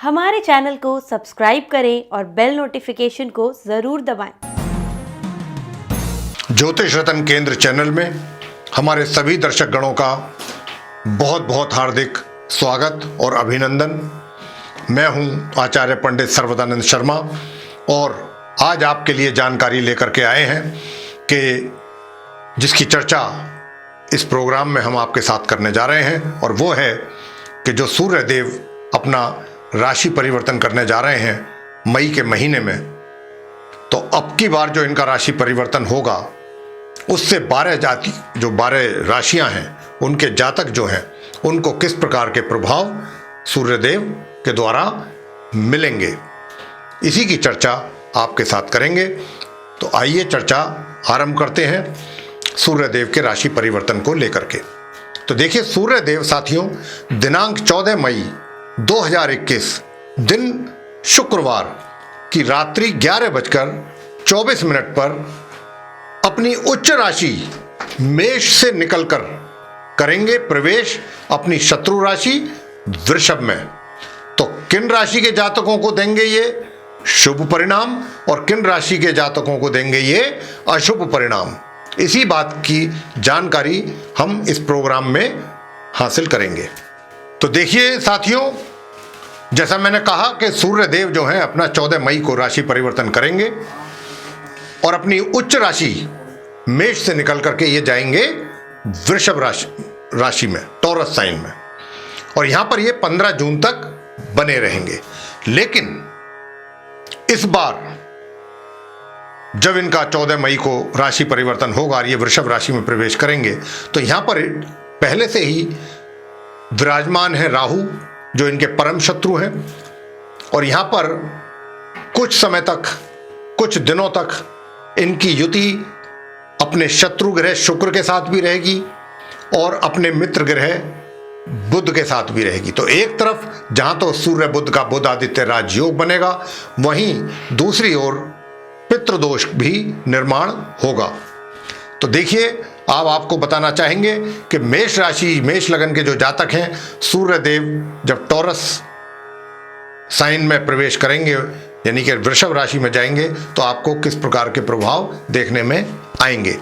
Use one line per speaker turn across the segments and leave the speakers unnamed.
हमारे चैनल को सब्सक्राइब करें और बेल नोटिफिकेशन को ज़रूर दबाएं।
ज्योतिष रत्न केंद्र चैनल में हमारे सभी दर्शक गणों का बहुत बहुत हार्दिक स्वागत और अभिनंदन। मैं हूं आचार्य पंडित सर्वदानंद शर्मा और आज आपके लिए जानकारी लेकर के आए हैं कि जिसकी चर्चा इस प्रोग्राम में हम आपके साथ करने जा रहे हैं, और वो है कि जो सूर्य देव अपना राशि परिवर्तन करने जा रहे हैं मई के महीने में, तो अब की बार जो इनका राशि परिवर्तन होगा उससे 12 राशियां हैं, उनके जातक जो हैं उनको किस प्रकार के प्रभाव सूर्यदेव के द्वारा मिलेंगे, इसी की चर्चा आपके साथ करेंगे। तो आइए चर्चा आरंभ करते हैं सूर्यदेव के राशि परिवर्तन को लेकर के। तो देखिए सूर्यदेव साथियों, दिनांक 14 मई 2021 दिन शुक्रवार की रात्रि 11:24 पर अपनी उच्च राशि मेष से निकलकर करेंगे प्रवेश अपनी शत्रु राशि वृषभ में। तो किन राशि के जातकों को देंगे ये शुभ परिणाम और किन राशि के जातकों को देंगे ये अशुभ परिणाम, इसी बात की जानकारी हम इस प्रोग्राम में हासिल करेंगे। तो देखिए साथियों, जैसा मैंने कहा कि सूर्यदेव जो है अपना 14 मई को राशि परिवर्तन करेंगे और अपनी उच्च राशि मेष से निकल करके ये जाएंगे वृषभ राशि में, टॉरस साइन में, और यहां पर ये 15 जून तक बने रहेंगे। लेकिन इस बार जब इनका 14 मई को राशि परिवर्तन होगा और ये वृषभ राशि में प्रवेश करेंगे, तो यहां पर पहले से ही विराजमान है राहु जो इनके परम शत्रु हैं, और यहां पर कुछ समय तक, कुछ दिनों तक इनकी युति अपने शत्रु ग्रह शुक्र के साथ भी रहेगी और अपने मित्र ग्रह बुध के साथ भी रहेगी। तो एक तरफ जहां तो सूर्य बुध का बुध आदित्य राजयोग बनेगा, वहीं दूसरी ओर पितृदोष भी निर्माण होगा। तो देखिए अब आपको बताना चाहेंगे कि मेष राशि, मेष लगन के जो जातक हैं, सूर्यदेव जब टॉरस साइन में प्रवेश करेंगे यानी कि वृषभ राशि में जाएंगे, तो आपको किस प्रकार के प्रभाव देखने में आएंगे।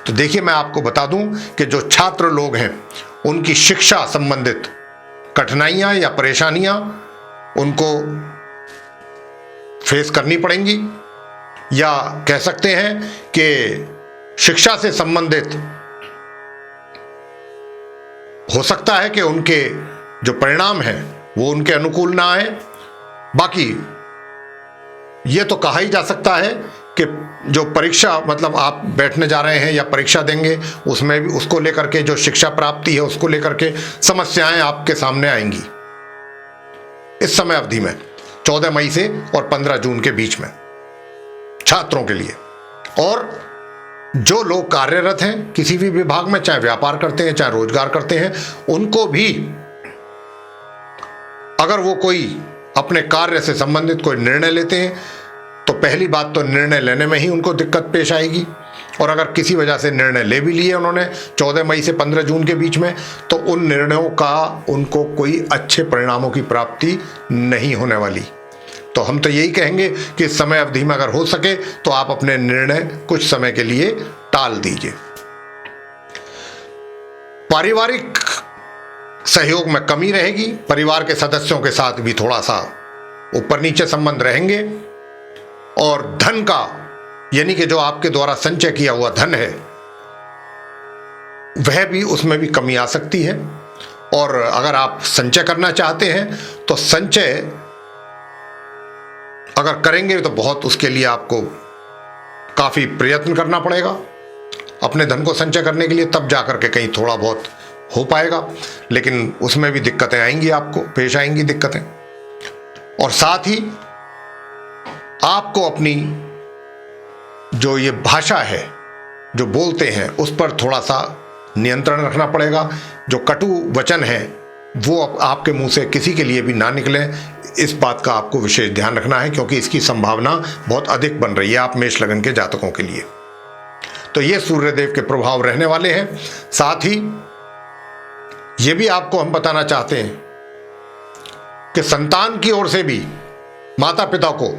तो देखिए मैं आपको बता दूं कि जो छात्र लोग हैं उनकी शिक्षा संबंधित कठिनाइयां या परेशानियां उनको फेस करनी पड़ेंगी, या कह सकते हैं कि शिक्षा से संबंधित हो सकता है कि उनके जो परिणाम हैं वो उनके अनुकूल ना आए। बाकी ये तो कहा ही जा सकता है कि जो परीक्षा, मतलब आप बैठने जा रहे हैं या परीक्षा देंगे, उसमें भी उसको लेकर के जो शिक्षा प्राप्ति है उसको लेकर के समस्याएं आपके सामने आएंगी इस समय अवधि में 14 मई से और 15 जून के बीच में छात्रों के लिए। और जो लोग कार्यरत हैं किसी भी विभाग में, चाहे व्यापार करते हैं चाहे रोजगार करते हैं, उनको भी अगर वो कोई अपने कार्य से संबंधित कोई निर्णय लेते हैं तो पहली बात तो निर्णय लेने में ही उनको दिक्कत पेश आएगी, और अगर किसी वजह से निर्णय ले भी लिए उन्होंने 14 मई से 15 जून के बीच में, तो उन निर्णयों का उनको कोई अच्छे परिणामों की प्राप्ति नहीं होने वाली। तो हम तो यही कहेंगे कि इस समय अवधि में अगर हो सके तो आप अपने निर्णय कुछ समय के लिए टाल दीजिए। पारिवारिक सहयोग में कमी रहेगी, परिवार के सदस्यों के साथ भी थोड़ा सा ऊपर नीचे संबंध रहेंगे, और धन का यानी कि जो आपके द्वारा संचय किया हुआ धन है वह भी, उसमें भी कमी आ सकती है। और अगर आप संचय करना चाहते हैं तो संचय अगर करेंगे तो बहुत उसके लिए आपको काफी प्रयत्न करना पड़ेगा अपने धन को संचय करने के लिए, तब जाकर के कहीं थोड़ा बहुत हो पाएगा, लेकिन उसमें भी दिक्कतें आएंगी, आपको पेश आएंगी दिक्कतें। और साथ ही आपको अपनी जो ये भाषा है जो बोलते हैं उस पर थोड़ा सा नियंत्रण रखना पड़ेगा। जो कटु वचन है वो आपके मुंह से किसी के लिए भी ना निकले, इस बात का आपको विशेष ध्यान रखना है, क्योंकि इसकी संभावना बहुत अधिक बन रही है आप मेष लगन के जातकों के लिए। तो ये सूर्यदेव के प्रभाव रहने वाले हैं। साथ ही ये भी आपको हम बताना चाहते हैं कि संतान की ओर से भी माता पिता को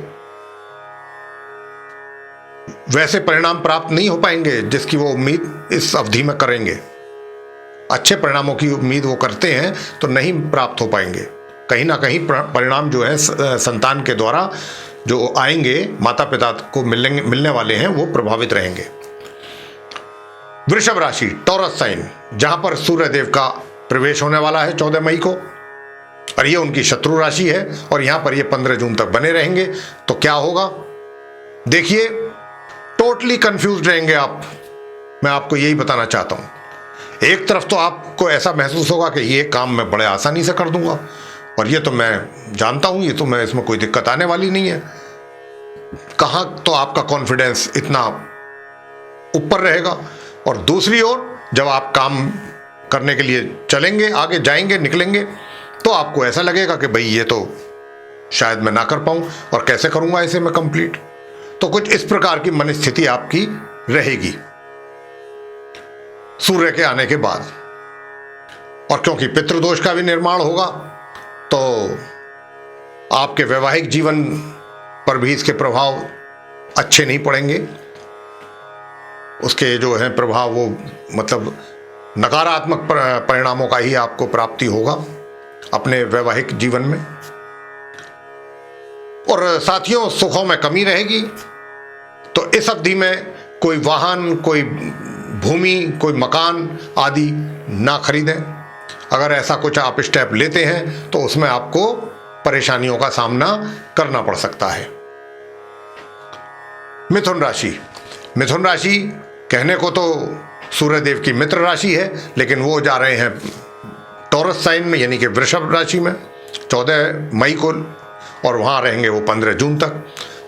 वैसे परिणाम प्राप्त नहीं हो पाएंगे जिसकी वो उम्मीद इस अवधि में करेंगे। अच्छे परिणामों की उम्मीद वो करते हैं तो नहीं प्राप्त हो पाएंगे। कहीं ना कहीं परिणाम जो है संतान के द्वारा जो आएंगे, माता पिता को मिलने वाले हैं, वो प्रभावित रहेंगे। वृषभ राशि, टॉरस साइन, जहां पर सूर्य देव का प्रवेश होने वाला है 14 मई को, और ये उनकी शत्रु राशि है और यहां पर ये 15 जून तक बने रहेंगे। तो क्या होगा देखिए, टोटली कंफ्यूज रहेंगे आप। मैं आपको यही बताना चाहता हूं। एक तरफ तो आपको ऐसा महसूस होगा कि ये काम मैं बड़े आसानी से कर दूंगा और ये तो मैं जानता हूं, ये तो मैं इसमें कोई दिक्कत आने वाली नहीं है। कहां तो आपका कॉन्फिडेंस इतना ऊपर रहेगा, और दूसरी ओर जब आप काम करने के लिए चलेंगे, आगे जाएंगे, निकलेंगे, तो आपको ऐसा लगेगा कि भाई ये तो शायद मैं ना कर पाऊं और कैसे करूंगा इसे मैं कंप्लीट। तो कुछ इस प्रकार की मनस्थिति आपकी रहेगी सूर्य के आने के बाद। और क्योंकि पितृदोष का भी निर्माण होगा तो आपके वैवाहिक जीवन पर भी इसके प्रभाव अच्छे नहीं पड़ेंगे। उसके जो है प्रभाव वो मतलब नकारात्मक परिणामों का ही आपको प्राप्ति होगा अपने वैवाहिक जीवन में। और साथियों, सुखों में कमी रहेगी। तो इस अवधि में कोई वाहन, कोई भूमि, कोई मकान आदि ना खरीदें। अगर ऐसा कुछ आप स्टेप लेते हैं तो उसमें आपको परेशानियों का सामना करना पड़ सकता है। मिथुन राशि, मिथुन राशि कहने को तो सूर्य देव की मित्र राशि है, लेकिन वो जा रहे हैं टॉरस साइन में, यानी कि वृषभ राशि में 14 मई को, और वहाँ रहेंगे वो 15 जून तक।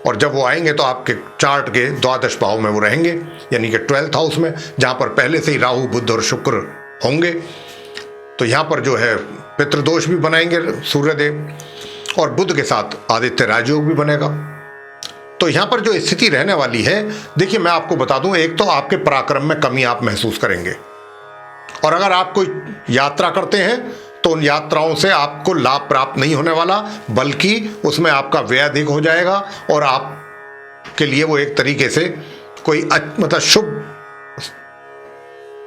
और जब वो आएंगे तो आपके चार्ट के द्वादश भाव में वो रहेंगे, यानी कि 12th हाउस में, जहाँ पर पहले से ही राहु, बुध और शुक्र होंगे। तो यहाँ पर जो है पितृदोष भी बनाएंगे सूर्यदेव, और बुध के साथ आदित्य राजयोग भी बनेगा। तो यहाँ पर जो स्थिति रहने वाली है, देखिए मैं आपको बता दूं, एक तो आपके पराक्रम में कमी आप महसूस करेंगे, और अगर आप कोई यात्रा करते हैं तो उन यात्राओं से आपको लाभ प्राप्त नहीं होने वाला, बल्कि उसमें आपका व्यय अधिक हो जाएगा और आपके लिए वो एक तरीके से कोई मतलब शुभ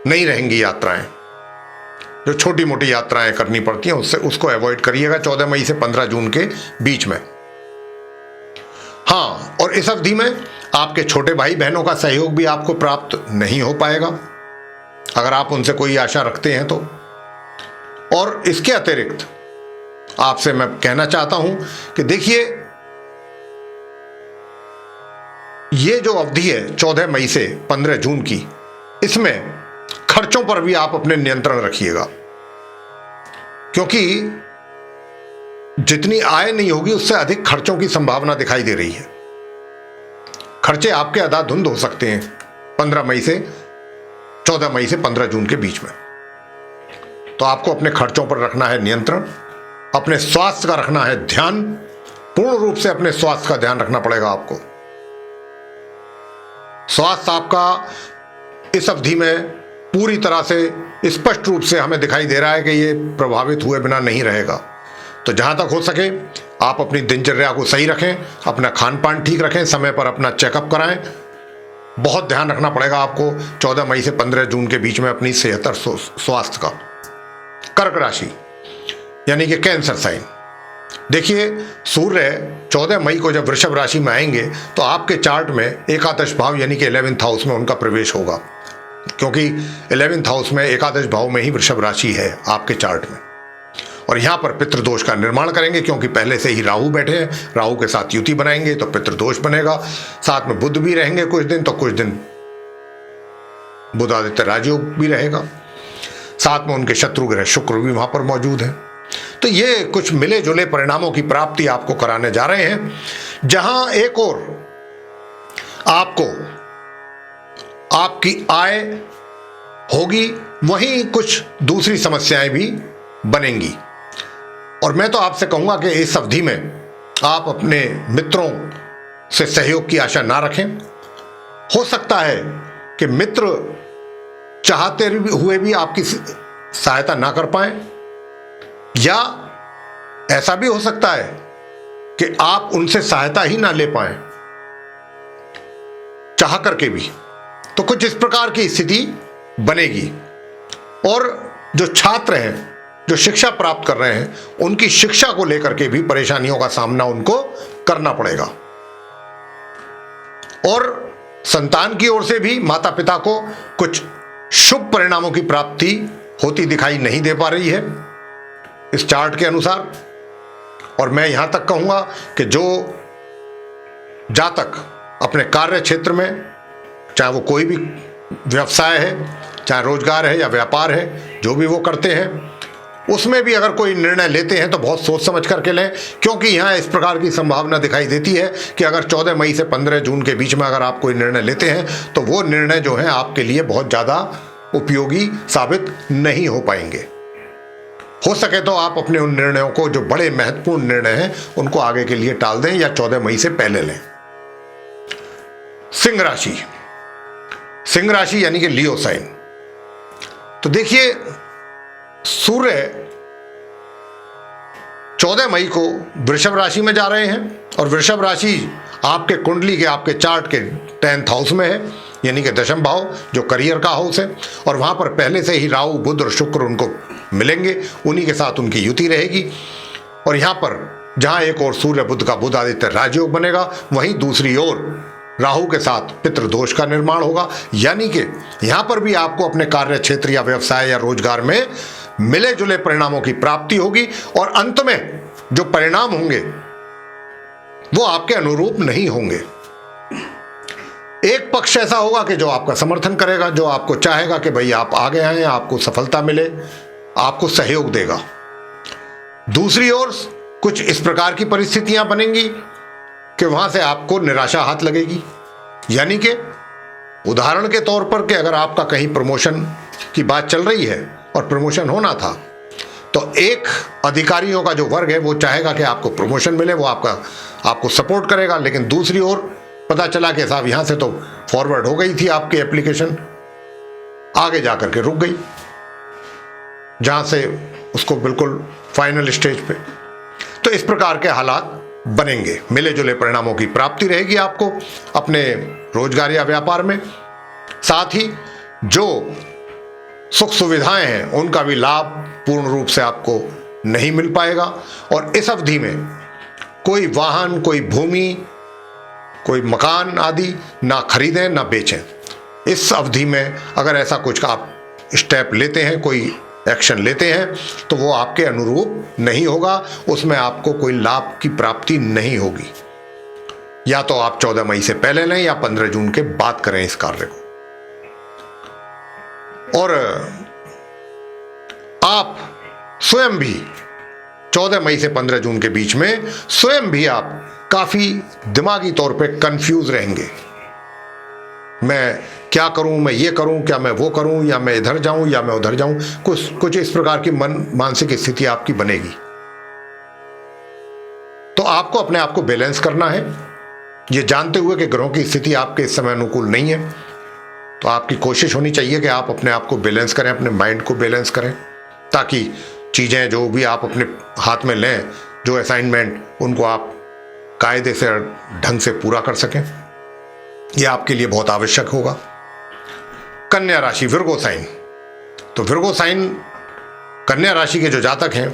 नहीं रहेंगी यात्राएं। जो छोटी मोटी यात्राएं करनी पड़ती हैं उसको अवॉइड करिएगा 14 मई से 15 जून के बीच में। हाँ, और इस अवधि में आपके छोटे भाई बहनों का सहयोग भी आपको प्राप्त नहीं हो पाएगा, अगर आप उनसे कोई आशा रखते हैं तो। और इसके अतिरिक्त आपसे मैं कहना चाहता हूं कि देखिए, ये जो अवधि है 14 मई से 15 जून की, इसमें खर्चों पर भी आप अपने नियंत्रण रखिएगा, क्योंकि जितनी आय नहीं होगी उससे अधिक खर्चों की संभावना दिखाई दे रही है। खर्चे आपके अंधाधुंध हो सकते हैं 14 मई से 15 जून के बीच में। तो आपको अपने खर्चों पर रखना है नियंत्रण, अपने स्वास्थ्य का रखना है ध्यान, पूर्ण रूप से अपने स्वास्थ्य का ध्यान रखना पड़ेगा आपको। स्वास्थ्य आपका इस अवधि में पूरी तरह से स्पष्ट रूप से हमें दिखाई दे रहा है कि ये प्रभावित हुए बिना नहीं रहेगा। तो जहां तक हो सके आप अपनी दिनचर्या को सही रखें, अपना खान पान ठीक रखें, समय पर अपना चेकअप कराएं। बहुत ध्यान रखना पड़ेगा आपको 14 मई से 15 जून के बीच में अपनी सेहत और स्वास्थ्य का। कर्क राशि यानी कि कैंसर साइन, देखिए सूर्य 14 मई को जब वृषभ राशि में आएंगे तो आपके चार्ट में एकादश भाव यानी कि 11th हाउस में उनका प्रवेश होगा, क्योंकि 11th हाउस में एकादश भाव में ही वृषभ राशि है आपके चार्ट में। और यहाँ पर पितृदोष का निर्माण करेंगे, क्योंकि पहले से ही राहु बैठे हैं, राहु के साथ युति बनाएंगे तो पितृदोष बनेगा। साथ में बुध भी रहेंगे कुछ दिन, तो कुछ दिन बुध आदित्य राजयोग भी रहेगा। साथ में उनके शत्रु ग्रह शुक्र भी वहां पर मौजूद है। तो ये कुछ मिले जुले परिणामों की प्राप्ति आपको कराने जा रहे हैं, जहां एक और आपको आपकी आय होगी, वहीं कुछ दूसरी समस्याएं भी बनेंगी। और मैं तो आपसे कहूंगा कि इस अवधि में आप अपने मित्रों से सहयोग की आशा ना रखें। हो सकता है कि मित्र चाहते हुए भी आपकी सहायता ना कर पाए, या ऐसा भी हो सकता है कि आप उनसे सहायता ही ना ले पाए चाह करके भी, तो कुछ इस प्रकार की स्थिति बनेगी। और जो छात्र हैं, जो शिक्षा प्राप्त कर रहे हैं, उनकी शिक्षा को लेकर के भी परेशानियों का सामना उनको करना पड़ेगा। और संतान की ओर से भी माता पिता को कुछ शुभ परिणामों की प्राप्ति होती दिखाई नहीं दे पा रही है इस चार्ट के अनुसार। और मैं यहां तक कहूंगा कि जो जातक अपने कार्य क्षेत्र में, चाहे वो कोई भी व्यवसाय है, चाहे रोजगार है या व्यापार है, जो भी वो करते हैं, उसमें भी अगर कोई निर्णय लेते हैं तो बहुत सोच समझ करके लें, क्योंकि यहाँ इस प्रकार की संभावना दिखाई देती है कि अगर 14 मई से 15 जून के बीच में अगर आप कोई निर्णय लेते हैं तो वो निर्णय जो है आपके लिए बहुत ज़्यादा उपयोगी साबित नहीं हो पाएंगे। हो सके तो आप अपने उन निर्णयों को, जो बड़े महत्वपूर्ण निर्णय हैं, उनको आगे के लिए टाल दें या 14 मई से पहले लें। सिंह राशि, सिंह राशि यानी कि लियो साइन। तो देखिए, सूर्य 14 मई को वृषभ राशि में जा रहे हैं और वृषभ राशि आपके कुंडली के, आपके चार्ट के 10th हाउस में है, यानी कि दशम भाव जो करियर का हाउस है। और वहां पर पहले से ही राहु, बुध और शुक्र उनको मिलेंगे, उन्हीं के साथ उनकी युति रहेगी। और यहां पर जहां एक और सूर्य बुध का बुध आदित्य राजयोग बनेगा, वहीं दूसरी ओर राहु के साथ पितृदोष का निर्माण होगा। यानी कि यहां पर भी आपको अपने कार्य क्षेत्र या व्यवसाय या रोजगार में मिले जुले परिणामों की प्राप्ति होगी और अंत में जो परिणाम होंगे वो आपके अनुरूप नहीं होंगे। एक पक्ष ऐसा होगा कि जो आपका समर्थन करेगा, जो आपको चाहेगा कि भाई आप आगे आए, आपको सफलता मिले, आपको सहयोग देगा। दूसरी ओर कुछ इस प्रकार की परिस्थितियां बनेंगी कि वहां से आपको निराशा हाथ लगेगी। यानी कि उदाहरण के तौर पर कि अगर आपका कहीं प्रमोशन की बात चल रही है और प्रमोशन होना था, तो एक अधिकारियों का जो वर्ग है वो चाहेगा कि आपको प्रमोशन मिले, वो आपको सपोर्ट करेगा। लेकिन दूसरी ओर पता चला कि साहब यहां से तो फॉरवर्ड हो गई थी आपकी एप्लीकेशन, आगे जाकर के रुक गई, जहां से उसको बिल्कुल फाइनल स्टेज पे। तो इस प्रकार के हालात बनेंगे, मिले जुले परिणामों की प्राप्ति रहेगी आपको अपने रोजगार या व्यापार में। साथ ही जो सुख सुविधाएं हैं उनका भी लाभ पूर्ण रूप से आपको नहीं मिल पाएगा। और इस अवधि में कोई वाहन, कोई भूमि, कोई मकान आदि ना खरीदें ना बेचें। इस अवधि में अगर ऐसा कुछ आप स्टेप लेते हैं, कोई एक्शन लेते हैं, तो वो आपके अनुरूप नहीं होगा, उसमें आपको कोई लाभ की प्राप्ति नहीं होगी। या तो आप 14 मई से पहले लें या 15 जून के बाद करें इस कार्य को। और आप स्वयं भी 14 मई से 15 जून के बीच में स्वयं भी आप काफी दिमागी तौर पे कंफ्यूज रहेंगे। मैं क्या करूं, मैं ये करूं, क्या मैं वो करूं, या मैं इधर जाऊं या मैं उधर जाऊं, कुछ इस प्रकार की मानसिक स्थिति आपकी बनेगी। तो आपको अपने आप को बैलेंस करना है, ये जानते हुए कि ग्रहों की स्थिति आपके इस समय अनुकूल नहीं है। तो आपकी कोशिश होनी चाहिए कि आप अपने आप को बैलेंस करें, अपने माइंड को बैलेंस करें, ताकि चीजें जो भी आप अपने हाथ में लें, जो असाइनमेंट, उनको आप कायदे से ढंग से पूरा कर सकें। यह आपके लिए बहुत आवश्यक होगा। कन्या राशि, विर्गो साइन। तो विर्गो साइन कन्या राशि के जो जातक हैं,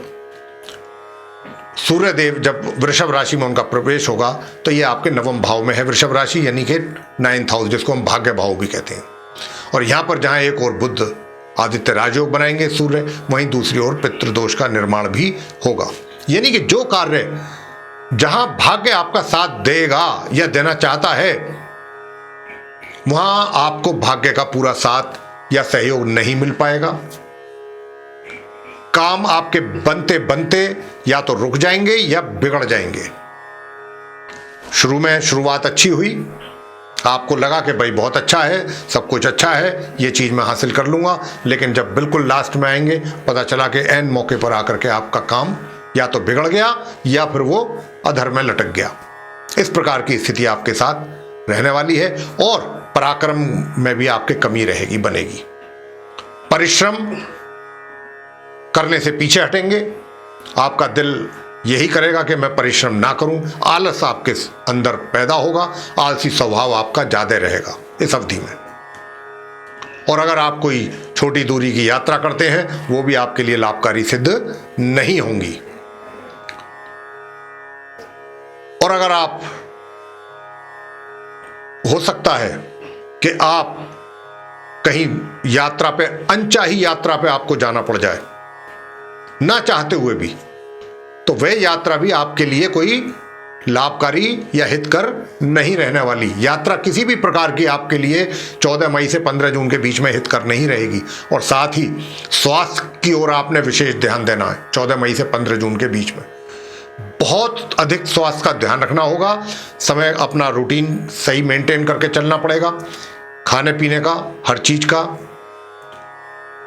सूर्यदेव जब वृषभ राशि में उनका प्रवेश होगा तो ये आपके 9वें भाव में है वृषभ राशि, यानी कि 9th हाउस, जिसको हम भाग्य भाव भी कहते हैं। और यहां पर जहां एक और बुध आदित्य राजयोग बनाएंगे सूर्य, वहीं दूसरी ओर पितृदोष का निर्माण भी होगा। यानी कि जो कार्य जहां भाग्य आपका साथ देगा या देना चाहता है, वहां आपको भाग्य का पूरा साथ या सहयोग नहीं मिल पाएगा। काम आपके बनते बनते या तो रुक जाएंगे या बिगड़ जाएंगे। शुरू में शुरुआत अच्छी हुई, आपको लगा कि भाई बहुत अच्छा है, सब कुछ अच्छा है, ये चीज मैं हासिल कर लूंगा। लेकिन जब बिल्कुल लास्ट में आएंगे, पता चला कि ऐन मौके पर आकर के आपका काम या तो बिगड़ गया या फिर वो अधर में लटक गया। इस प्रकार की स्थिति आपके साथ रहने वाली है। और पराक्रम में भी आपके कमी रहेगी, बनेगी। परिश्रम करने से पीछे हटेंगे, आपका दिल यही करेगा कि मैं परिश्रम ना करूं। आलस आपके अंदर पैदा होगा, आलसी स्वभाव आपका ज्यादा रहेगा इस अवधि में। और अगर आप कोई छोटी दूरी की यात्रा करते हैं वो भी आपके लिए लाभकारी सिद्ध नहीं होंगी। और अगर आप, हो सकता है कि आप कहीं यात्रा पे, अनचाही यात्रा पे आपको जाना पड़ जाए ना चाहते हुए भी, तो वह यात्रा भी आपके लिए कोई लाभकारी या हितकर नहीं रहने वाली। यात्रा किसी भी प्रकार की आपके लिए 14 मई से 15 जून के बीच में हितकर नहीं रहेगी। और साथ ही स्वास्थ्य की ओर आपने विशेष ध्यान देना है। 14 मई से 15 जून के बीच में बहुत अधिक स्वास्थ्य का ध्यान रखना होगा। समय अपना रूटीन सही मेंटेन करके चलना पड़ेगा, खाने पीने का, हर चीज का।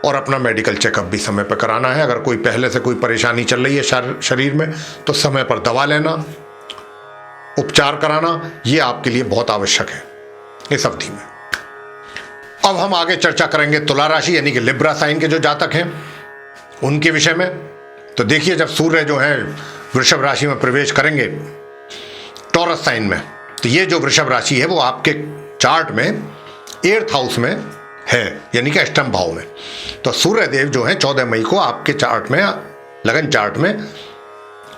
और अपना मेडिकल चेकअप भी समय पर कराना है। अगर कोई पहले से कोई परेशानी चल रही है शरीर में तो समय पर दवा लेना, उपचार कराना, यह आपके लिए बहुत आवश्यक है इस अवधि में। अब हम आगे चर्चा करेंगे तुला राशि यानी कि लिब्रा साइन के जो जातक हैं उनके विषय में। तो देखिए, जब सूर्य जो है वृषभ राशि में प्रवेश करेंगे टॉरस साइन में, तो ये जो वृषभ राशि है वो आपके चार्ट में 8th हाउस में है, यानी कि अष्टम भाव में। तो सूर्य देव जो है 14 मई को आपके चार्ट में, लगन चार्ट में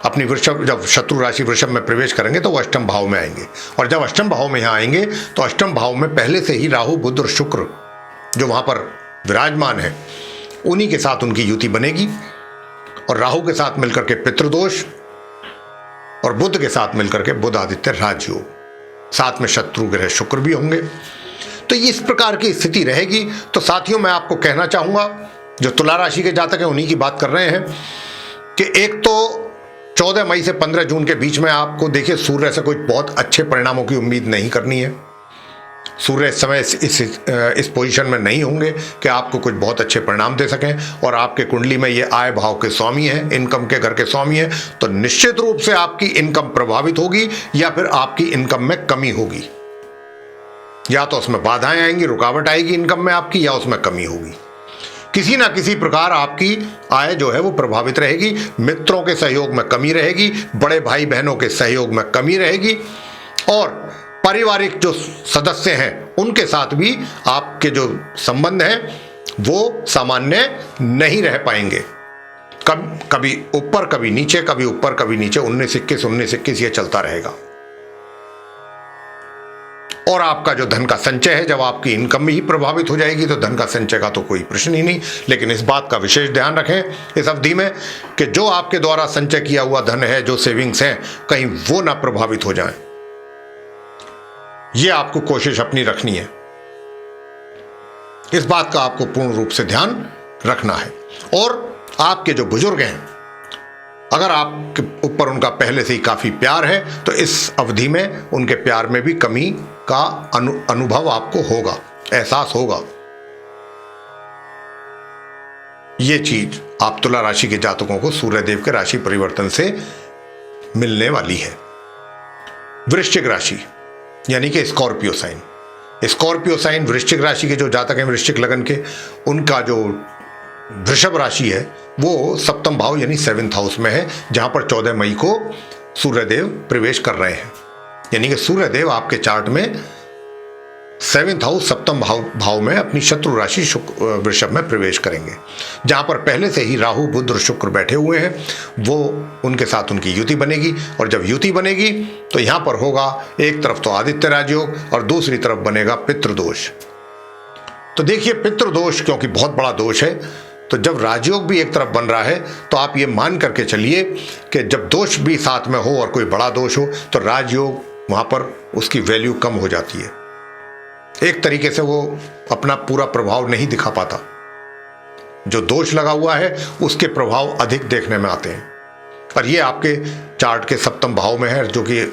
अपनी वृषभ, जब शत्रु राशि वृषभ में प्रवेश करेंगे तो वो अष्टम भाव में आएंगे। और जब अष्टम भाव में यहाँ आएंगे तो अष्टम भाव में पहले से ही राहु, बुध और शुक्र जो वहां पर विराजमान है, उन्हीं के साथ उनकी युति बनेगी। और राहु के साथ मिलकर के पितृदोष और बुध के साथ मिलकर के बुध आदित्य राजयोग, साथ में शत्रु ग्रह शुक्र भी होंगे। तो इस प्रकार की स्थिति रहेगी। तो साथियों, मैं आपको कहना चाहूंगा, जो तुला राशि के जातक हैं उन्हीं की बात कर रहे हैं, कि एक तो 14 मई से 15 जून के बीच में आपको देखिए सूर्य से कोई बहुत अच्छे परिणामों की उम्मीद नहीं करनी है। सूर्य इस समय इस पोजीशन में नहीं होंगे कि आपको कुछ बहुत अच्छे परिणाम दे सकें। और आपके कुंडली में ये आय भाव के स्वामी हैं, इनकम के घर के स्वामी हैं, तो निश्चित रूप से आपकी इनकम प्रभावित होगी या फिर आपकी इनकम में कमी होगी। या तो उसमें बाधाएं आएंगी, रुकावट आएगी इनकम में आपकी, या उसमें कमी होगी। किसी ना किसी प्रकार आपकी आय जो है वो प्रभावित रहेगी। मित्रों के सहयोग में कमी रहेगी, बड़े भाई बहनों के सहयोग में कमी रहेगी, और पारिवारिक जो सदस्य हैं उनके साथ भी आपके जो संबंध हैं वो सामान्य नहीं रह पाएंगे। कभी ऊपर कभी नीचे, कभी ऊपर कभी नीचे, 19-21 ये चलता रहेगा। और आपका जो धन का संचय है, जब आपकी इनकम ही प्रभावित हो जाएगी तो धन का संचय का तो कोई प्रश्न ही नहीं। लेकिन इस बात का विशेष ध्यान रखें इस अवधि में कि जो आपके द्वारा संचय किया हुआ धन है, जो सेविंग्स हैं, कहीं वो ना प्रभावित हो जाएं। ये आपको कोशिश अपनी रखनी है। इस बात का आपको पूर्ण रूप से ध्यान रखना है। और आपके जो बुजुर्ग हैं, अगर आपके ऊपर उनका पहले से ही काफी प्यार है तो इस अवधि में उनके प्यार में भी कमी का अनुभव आपको होगा, एहसास होगा। यह चीज आप तुला राशि के जातकों को सूर्यदेव के राशि परिवर्तन से मिलने वाली है। वृश्चिक राशि यानी कि स्कॉर्पियो साइन। स्कॉर्पियो साइन वृश्चिक राशि के जो जातक हैं, वृश्चिक लगन के, उनका जो वृषभ राशि है वो सप्तम भाव यानी 7th हाउस में है, जहां पर 14 मई को सूर्यदेव प्रवेश कर रहे हैं। यानी कि सूर्यदेव आपके चार्ट में 7th हाउस सप्तम भाव में अपनी शत्रु राशि वृषभ में प्रवेश करेंगे, जहां पर पहले से ही राहु, बुध और शुक्र बैठे हुए हैं। वो उनके साथ उनकी युति बनेगी। और जब युति बनेगी तो यहां पर होगा, एक तरफ तो आदित्य राजयोग और दूसरी तरफ बनेगा पितृदोष। तो देखिए, पितृदोष क्योंकि बहुत बड़ा दोष है, तो जब राजयोग भी एक तरफ बन रहा है तो आप ये मान करके चलिए कि जब दोष भी साथ में हो और कोई बड़ा दोष हो तो राजयोग वहां पर उसकी वैल्यू कम हो जाती है। एक तरीके से वो अपना पूरा प्रभाव नहीं दिखा पाता। जो दोष लगा हुआ है उसके प्रभाव अधिक देखने में आते हैं। और ये आपके चार्ट के सप्तम भाव में है, जो कि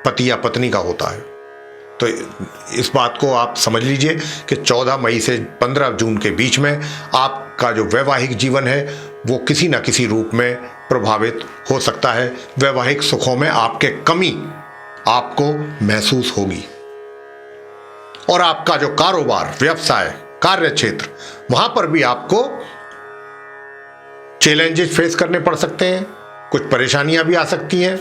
पति या पत्नी का होता है। तो इस बात को आप समझ लीजिए कि 14 मई से 15 जून के बीच में आपका जो वैवाहिक जीवन है वो किसी न किसी रूप में प्रभावित हो सकता है। वैवाहिक सुखों में आपके कमी आपको महसूस होगी। और आपका जो कारोबार, व्यवसाय, कार्य क्षेत्र, वहां पर भी आपको चैलेंजेस फेस करने पड़ सकते हैं। कुछ परेशानियां भी आ सकती हैं,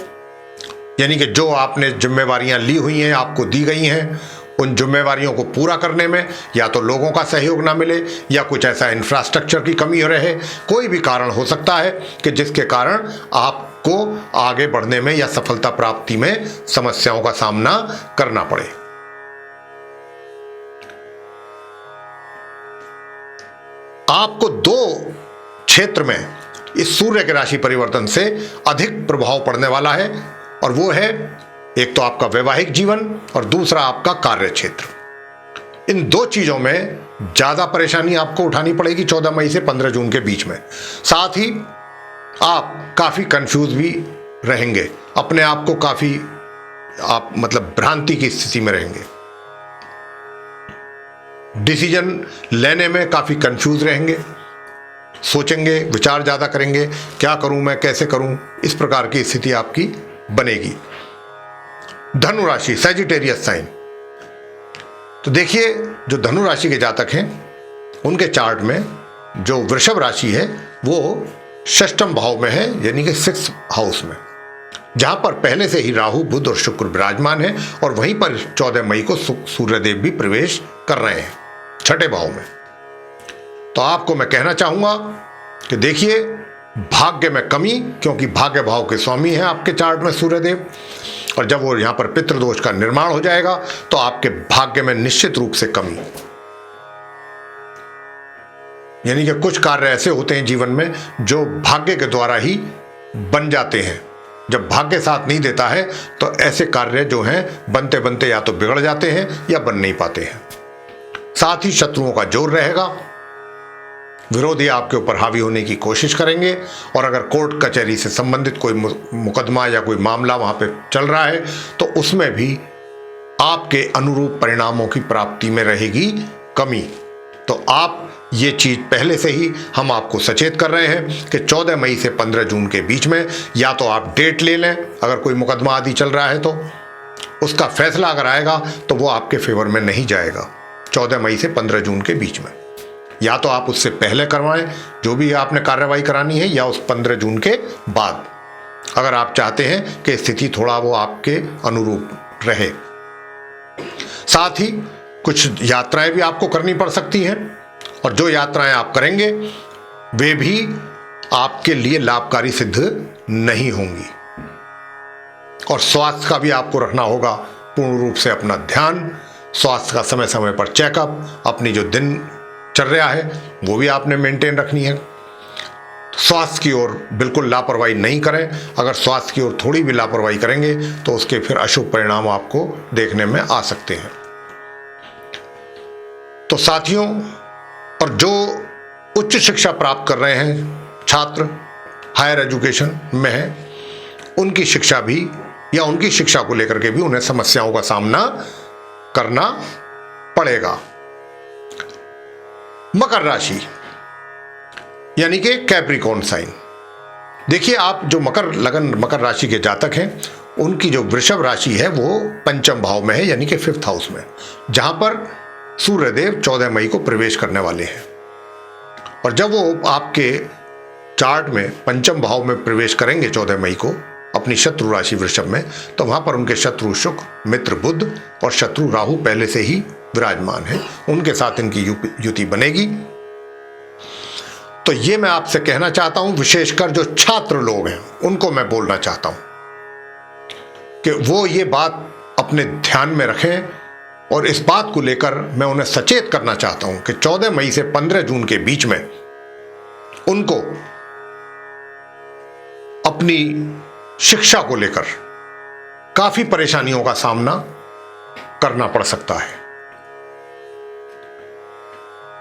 यानी कि जो आपने जिम्मेवारियां ली हुई हैं, आपको दी गई हैं, उन जिम्मेवारियों को पूरा करने में या तो लोगों का सहयोग ना मिले या कुछ ऐसा इंफ्रास्ट्रक्चर की कमी हो रहे, कोई भी कारण हो सकता है कि जिसके कारण आपको आगे बढ़ने में या सफलता प्राप्ति में समस्याओं का सामना करना पड़े। आपको 2 क्षेत्र में इस सूर्य के राशि परिवर्तन से अधिक प्रभाव पड़ने वाला है, और वो है एक तो आपका वैवाहिक जीवन और दूसरा आपका कार्य क्षेत्र। इन 2 चीजों में ज्यादा परेशानी आपको उठानी पड़ेगी 14 मई से 15 जून के बीच में। साथ ही आप काफी कंफ्यूज भी रहेंगे, अपने आप को काफी आप मतलब भ्रांति की स्थिति में रहेंगे, डिसीजन लेने में काफी कंफ्यूज रहेंगे, सोचेंगे, विचार ज्यादा करेंगे, क्या करूं मैं, कैसे करूं, इस प्रकार की स्थिति आपकी बनेगी। धनु राशि, सैजिटेरियस साइन। तो देखिए, जो धनु राशि के जातक हैं उनके चार्ट में जो वृषभ राशि है वो 6th भाव में है, यानी कि 6th हाउस में, जहां पर पहले से ही राहु, बुध और शुक्र विराजमान है, और वहीं पर 14 मई को सूर्यदेव भी प्रवेश कर रहे हैं 6ठे भाव में। तो आपको मैं कहना चाहूंगा कि देखिए, भाग्य में कमी, क्योंकि भाग्य भाव के स्वामी हैं आपके चार्ट में सूर्यदेव, और जब वो यहां पर पितृदोष का निर्माण हो जाएगा तो आपके भाग्य में निश्चित रूप से कमी, यानी कि कुछ कार्य ऐसे होते हैं जीवन में जो भाग्य के द्वारा ही बन जाते हैं। जब भाग्य साथ नहीं देता है तो ऐसे कार्य जो हैं बनते बनते या तो बिगड़ जाते हैं या बन नहीं पाते हैं। साथ ही शत्रुओं का जोर रहेगा, विरोधी आपके ऊपर हावी होने की कोशिश करेंगे, और अगर कोर्ट कचहरी से संबंधित कोई मुकदमा या कोई मामला वहां पे चल रहा है तो उसमें भी आपके अनुरूप परिणामों की प्राप्ति में रहेगी कमी। तो आप ये चीज पहले से ही हम आपको सचेत कर रहे हैं कि 14 मई से 15 जून के बीच में या तो आप डेट ले लें, अगर कोई मुकदमा आदि चल रहा है तो उसका फैसला अगर आएगा तो वो आपके फेवर में नहीं जाएगा 14 मई से 15 जून के बीच में। या तो आप उससे पहले करवाएं जो भी आपने कार्रवाई करानी है, या उस 15 जून के बाद, अगर आप चाहते हैं कि स्थिति थोड़ा वो आपके अनुरूप रहे। साथ ही कुछ यात्राएं भी आपको करनी पड़ सकती हैं, और जो यात्राएं आप करेंगे वे भी आपके लिए लाभकारी सिद्ध नहीं होंगी। और स्वास्थ्य का भी आपको रखना होगा पूर्ण रूप से अपना ध्यान, स्वास्थ्य का समय समय पर चेकअप, अपनी जो दिनचर्या है वो भी आपने मेंटेन रखनी है। स्वास्थ्य की ओर बिल्कुल लापरवाही नहीं करें, अगर स्वास्थ्य की ओर थोड़ी भी लापरवाही करेंगे तो उसके फिर अशुभ परिणाम आपको देखने में आ सकते हैं। तो साथियों, और जो उच्च शिक्षा प्राप्त कर रहे हैं छात्र, हायर एजुकेशन में हैं, उनकी शिक्षा भी या उनकी शिक्षा को लेकर के भी उन्हें समस्याओं का सामना करना पड़ेगा। मकर राशि यानी कि कैप्रिकॉर्न साइन। देखिए, आप जो मकर राशि के जातक हैं उनकी जो वृषभ राशि है वो 5th भाव में है, यानी कि 5th हाउस में, जहां पर सूर्यदेव 14 मई को प्रवेश करने वाले हैं। और जब वो आपके चार्ट में 5th भाव में प्रवेश करेंगे 14 मई को अपनी शत्रु राशि वृषभ में, तो वहां पर उनके शत्रु शुक्र, मित्र बुध और शत्रु राहु पहले से ही विराजमान है, उनके साथ इनकी युति बनेगी। तो ये मैं आपसे कहना चाहता हूं, विशेषकर जो छात्र लोग हैं उनको मैं बोलना चाहता हूं कि वो ये बात अपने ध्यान में रखें, और इस बात को लेकर मैं उन्हें सचेत करना चाहता हूं कि 14 मई से 15 जून के बीच में उनको अपनी शिक्षा को लेकर काफी परेशानियों का सामना करना पड़ सकता है।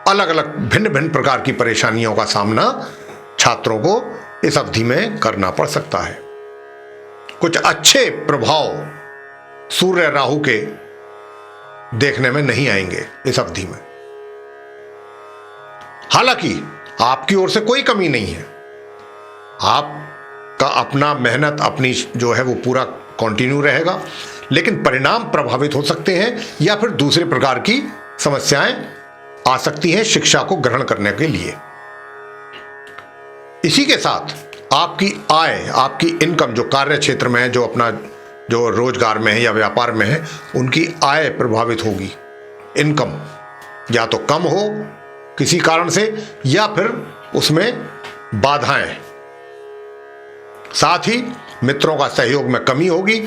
अलग अलग भिन्न भिन्न प्रकार की परेशानियों का सामना छात्रों को इस अवधि में करना पड़ सकता है। कुछ अच्छे प्रभाव सूर्य राहु के देखने में नहीं आएंगे इस अवधि में। हालांकि आपकी ओर से कोई कमी नहीं है, आपका अपना मेहनत अपनी जो है वो पूरा कंटिन्यू रहेगा, लेकिन परिणाम प्रभावित हो सकते हैं या फिर दूसरे प्रकार की समस्याएं आ सकती हैं शिक्षा को ग्रहण करने के लिए। इसी के साथ आपकी आय, आपकी इनकम जो कार्य क्षेत्र में है, जो अपना जो रोजगार में है या व्यापार में है, उनकी आय प्रभावित होगी। इनकम या तो कम हो किसी कारण से या फिर उसमें बाधाएं। साथ ही मित्रों का सहयोग में कमी होगी।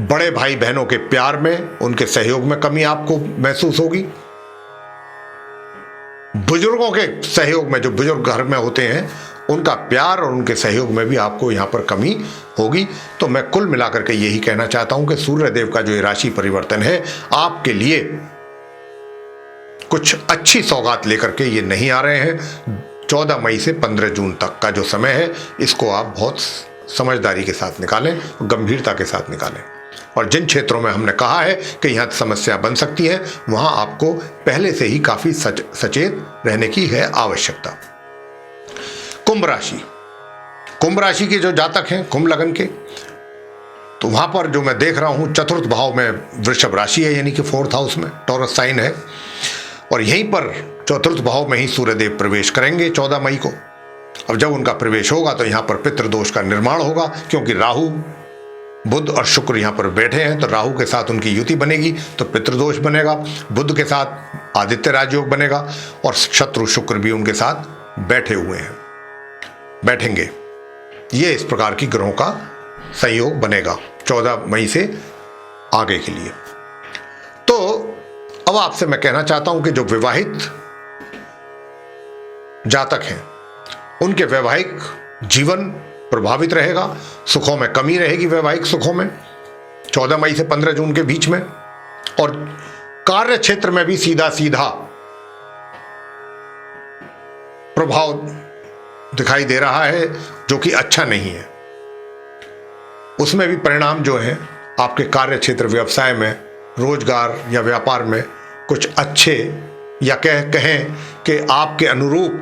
बड़े भाई बहनों के प्यार में, उनके सहयोग में कमी आपको महसूस होगी। बुजुर्गों के सहयोग में, जो बुजुर्ग घर में होते हैं, उनका प्यार और उनके सहयोग में भी आपको यहां पर कमी होगी। तो मैं कुल मिलाकर के यही कहना चाहता हूं कि सूर्यदेव का जो ये राशि परिवर्तन है, आपके लिए कुछ अच्छी सौगात लेकर के ये नहीं आ रहे हैं। 14 मई से 15 जून तक का जो समय है, इसको आप बहुत समझदारी के साथ निकालें, गंभीरता के साथ निकालें। और जिन क्षेत्रों में हमने कहा है कि यहाँ समस्या बन सकती है, वहां आपको पहले से ही काफी सचेत रहने की है आवश्यकता। कुंभ राशि, कुंभ राशि के जो जातक हैं, कुंभ लगन के, तो वहां पर जो मैं देख रहा हूं, चतुर्थ भाव में वृषभ राशि है, यानी कि 4th हाउस में टॉरस साइन है, और यहीं पर चतुर्थ भाव में ही सूर्यदेव प्रवेश करेंगे 14 मई को। अब जब उनका प्रवेश होगा तो यहां पर पितृदोष का निर्माण होगा, क्योंकि राहु, बुध और शुक्र यहां पर बैठे हैं। तो राहु के साथ उनकी युति बनेगी तो पितृदोष बनेगा, बुध के साथ आदित्य राजयोग बनेगा, और शत्रु शुक्र भी उनके साथ बैठे हुए हैं, बैठेंगे। ये इस प्रकार की ग्रहों का संयोग बनेगा 14 मई से आगे के लिए। तो अब आपसे मैं कहना चाहता हूं कि जो विवाहित जातक हैं, उनके वैवाहिक जीवन प्रभावित रहेगा, सुखों में कमी रहेगी, वैवाहिक सुखों में 14 मई से 15 जून के बीच में। और कार्य क्षेत्र में भी सीधा सीधा प्रभाव दिखाई दे रहा है, जो कि अच्छा नहीं है। उसमें भी परिणाम जो है आपके कार्य क्षेत्र, व्यवसाय में, रोजगार या व्यापार में कुछ अच्छे, या कहें कि आपके अनुरूप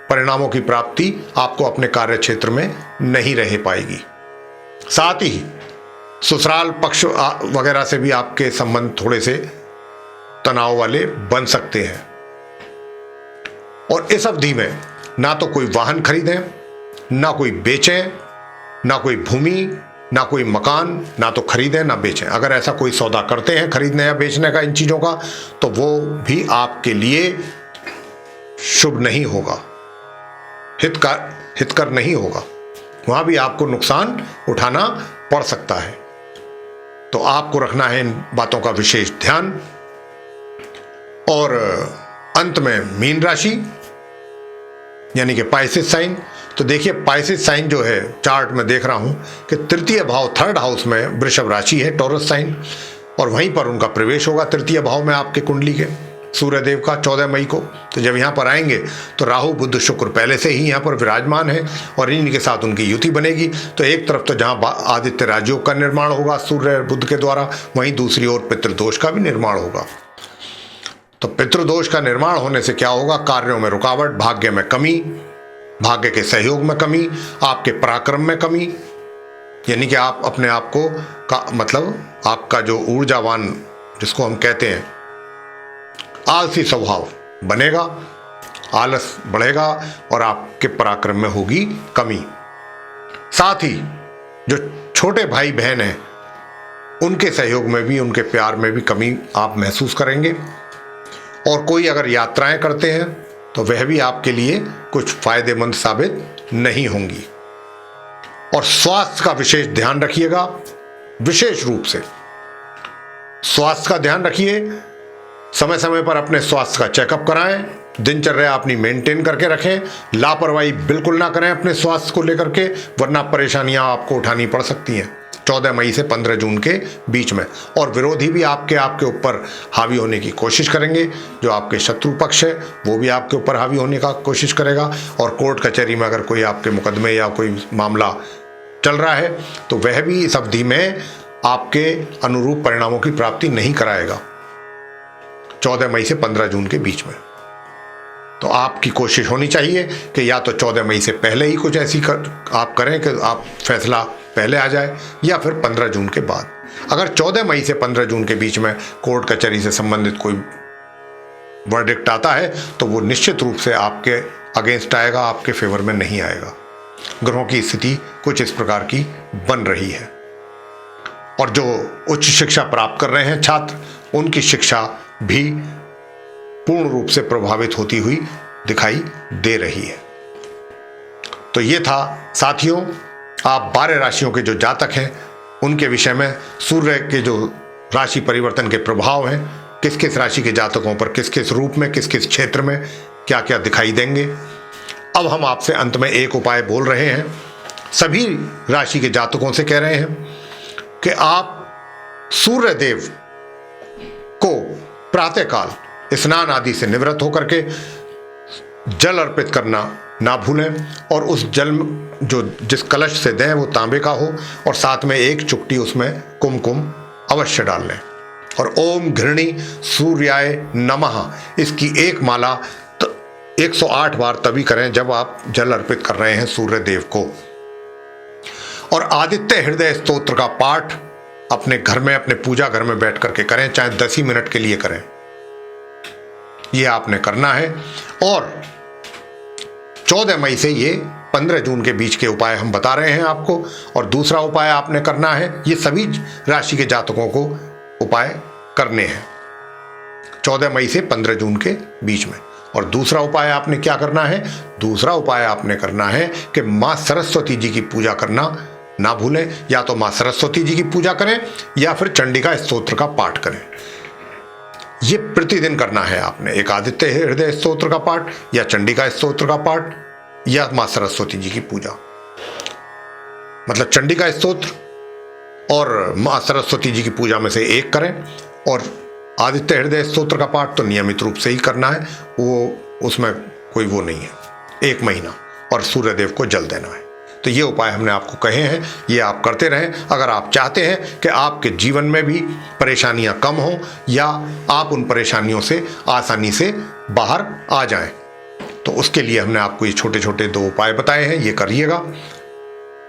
परिणामों की प्राप्ति आपको अपने कार्य क्षेत्र में नहीं रह पाएगी। साथ ही ससुराल पक्ष वगैरह से भी आपके संबंध थोड़े से तनाव वाले बन सकते हैं। और इस अवधि में ना तो कोई वाहन खरीदें, ना कोई बेचें, ना कोई भूमि, ना कोई मकान, ना तो खरीदें ना बेचें। अगर ऐसा कोई सौदा करते हैं खरीदने या बेचने का इन चीजों का, तो वो भी आपके लिए शुभ नहीं होगा, हितकर नहीं होगा। वहां भी आपको नुकसान उठाना पड़ सकता है। तो आपको रखना है इन बातों का विशेष ध्यान। और अंत में मीन राशि, यानी कि पाइसेस साइन। तो देखिए, पाइसेस साइन जो है, चार्ट में देख रहा हूं कि तृतीय भाव 3rd हाउस में वृषभ राशि है, टॉरस साइन, और वहीं पर उनका प्रवेश होगा तृतीय भाव में आपके कुंडली के सूर्यदेव का 14 मई को। तो जब यहाँ पर आएंगे तो राहु बुध शुक्र पहले से ही यहाँ पर विराजमान है, और इन्हीं के साथ उनकी युति बनेगी। तो एक तरफ तो जहाँ आदित्य राजयोग का निर्माण होगा सूर्य बुध के द्वारा, वहीं दूसरी ओर पितृदोष का भी निर्माण होगा। तो पितृदोष का निर्माण होने से क्या होगा? कार्यों में रुकावट, भाग्य में कमी, भाग्य के सहयोग में कमी, आपके पराक्रम में कमी, यानी कि आप अपने आप को का मतलब आपका जो ऊर्जावान, जिसको हम कहते हैं आलसी स्वभाव बनेगा, आलस बढ़ेगा और आपके पराक्रम में होगी कमी। साथ ही जो छोटे भाई बहन हैं, उनके सहयोग में भी, उनके प्यार में भी कमी आप महसूस करेंगे। और कोई अगर यात्राएं करते हैं तो वह भी आपके लिए कुछ फायदेमंद साबित नहीं होंगी। और स्वास्थ्य का विशेष ध्यान रखिएगा, विशेष रूप से स्वास्थ्य का ध्यान रखिए। समय समय पर अपने स्वास्थ्य का चेकअप कराएं, दिनचर्या अपनी मेंटेन करके रखें, लापरवाही बिल्कुल ना करें अपने स्वास्थ्य को लेकर के, वरना परेशानियां आपको उठानी पड़ सकती हैं 14 मई से 15 जून के बीच में। और विरोधी भी आपके ऊपर हावी होने की कोशिश करेंगे। जो आपके शत्रु पक्ष है वो भी आपके ऊपर हावी होने का कोशिश करेगा। और कोर्ट कचहरी में अगर कोई आपके मुकदमे या कोई मामला चल रहा है तो वह भी इस अवधि में आपके अनुरूप परिणामों की प्राप्ति नहीं कराएगा 14 मई से 15 जून के बीच में। तो आपकी कोशिश होनी चाहिए कि या तो 14 मई से पहले ही कुछ ऐसी आप करें कि आप फैसला पहले आ जाए, या फिर 15 जून के बाद। अगर 14 मई से 15 जून के बीच में कोर्ट कचहरी से संबंधित कोई वर्डिक्ट आता है तो वो निश्चित रूप से आपके अगेंस्ट आएगा, आपके फेवर में नहीं आएगा। ग्रहों की स्थिति कुछ इस प्रकार की बन रही है। और जो उच्च शिक्षा प्राप्त कर रहे हैं छात्र, उनकी शिक्षा भी पूर्ण रूप से प्रभावित होती हुई दिखाई दे रही है। तो ये था साथियों, आप 12 राशियों के जो जातक हैं उनके विषय में सूर्य के जो राशि परिवर्तन के प्रभाव हैं, किस किस राशि के जातकों पर किस किस रूप में, किस किस क्षेत्र में क्या क्या दिखाई देंगे। अब हम आपसे अंत में एक उपाय बोल रहे हैं, सभी राशि के जातकों से कह रहे हैं कि आप सूर्य देव को प्रातःकाल स्नान आदि से निवृत्त होकर के जल अर्पित करना ना भूलें, और उस जल जो जिस कलश से दें वो तांबे का हो, और साथ में एक चुटकी उसमें कुमकुम अवश्य डाल लें। और ओम घृणी सूर्याय नमः इसकी एक माला 108 बार तभी करें जब आप जल अर्पित कर रहे हैं सूर्य देव को। और आदित्य हृदय स्तोत्र का पाठ अपने घर में, अपने पूजा घर में बैठ करके करें, चाहे 10 ही मिनट के लिए करें, यह आपने करना है। और 14 मई से ये 15 जून के बीच के उपाय हम बता रहे हैं आपको। और दूसरा उपाय आपने करना है, ये सभी राशि के जातकों को उपाय करने हैं 14 मई से 15 जून के बीच में। और दूसरा उपाय आपने क्या करना है, दूसरा उपाय आपने करना है कि माँ सरस्वती जी की पूजा करना ना भूलें। या तो माँ सरस्वती जी की पूजा करें या फिर चंडिका स्तोत्र का पाठ करें। ये प्रतिदिन करना है आपने, एक आदित्य हृदय स्तोत्र का पाठ या चंडिका स्तोत्र का पाठ या माँ सरस्वती जी की पूजा। मतलब चंडिका स्तोत्र और माँ सरस्वती जी की पूजा में से एक करें, और आदित्य हृदय स्तोत्र का पाठ तो नियमित रूप से ही करना है, वो उसमें कोई वो नहीं है, 1 महीना, और सूर्यदेव को जल देना है। तो ये उपाय हमने आपको कहे हैं, ये आप करते रहें। अगर आप चाहते हैं कि आपके जीवन में भी परेशानियां कम हों या आप उन परेशानियों से आसानी से बाहर आ जाएं, तो उसके लिए हमने आपको ये छोटे छोटे 2 उपाय बताए हैं, ये करिएगा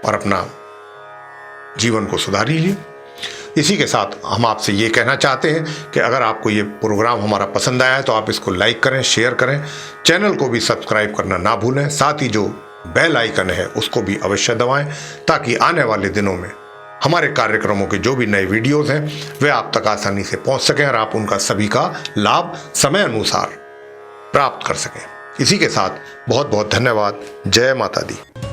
और अपना जीवन को सुधार लीजिए। इसी के साथ हम आपसे ये कहना चाहते हैं कि अगर आपको ये प्रोग्राम हमारा पसंद आया है तो आप इसको लाइक करें, शेयर करें, चैनल को भी सब्सक्राइब करना ना भूलें। साथ ही जो बेल आइकन है उसको भी अवश्य दबाएं, ताकि आने वाले दिनों में हमारे कार्यक्रमों के जो भी नए वीडियोस हैं वे आप तक आसानी से पहुंच सकें और आप उनका सभी का लाभ समय अनुसार प्राप्त कर सकें। इसी के साथ बहुत बहुत धन्यवाद। जय माता दी।